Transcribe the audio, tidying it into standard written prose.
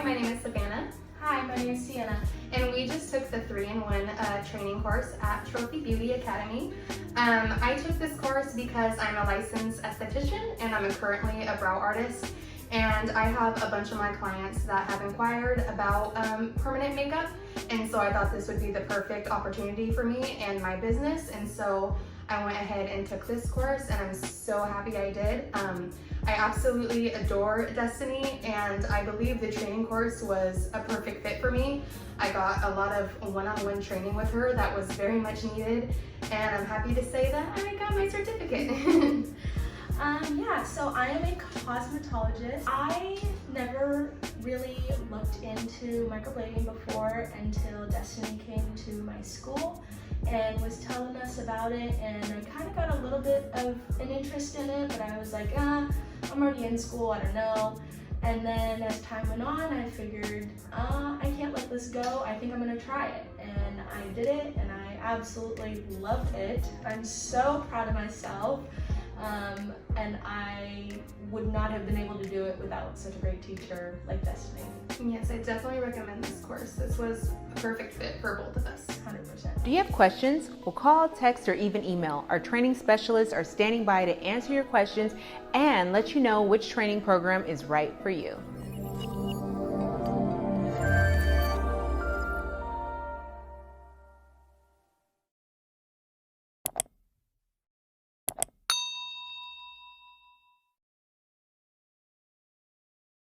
my name is Savannah. Hi, my name is Sienna. And we just took the 3-in-1 training course at Trophy Beauty Academy. I took this course because I'm a licensed esthetician and I'm currently a brow artist. And I have a bunch of my clients that have inquired about permanent makeup. And so I thought this would be the perfect opportunity for me and my business. And so I went ahead and took this course and I'm so happy I did. I absolutely adore Destiny and I believe the training course was a perfect fit for me. I got a lot of one-on-one training with her that was very much needed and I'm happy to say that I got my certificate. Yeah, so I am a cosmetologist. I never really looked into microblading before until Destiny came to my school and was telling us about it, and I kind of got a little bit of an interest in it, but I was like, I'm already in school, I don't know. And then as time went on, I figured, I can't let this go, I think I'm gonna try it. And I did it, and I absolutely loved it. I'm so proud of myself. And I would not have been able to do it without such a great teacher like Destiny. Yes, I definitely recommend this course. This was a perfect fit for both of us. 100%. Do you have questions? Well, call, text, or even email. Our training specialists are standing by to answer your questions and let you know which training program is right for you.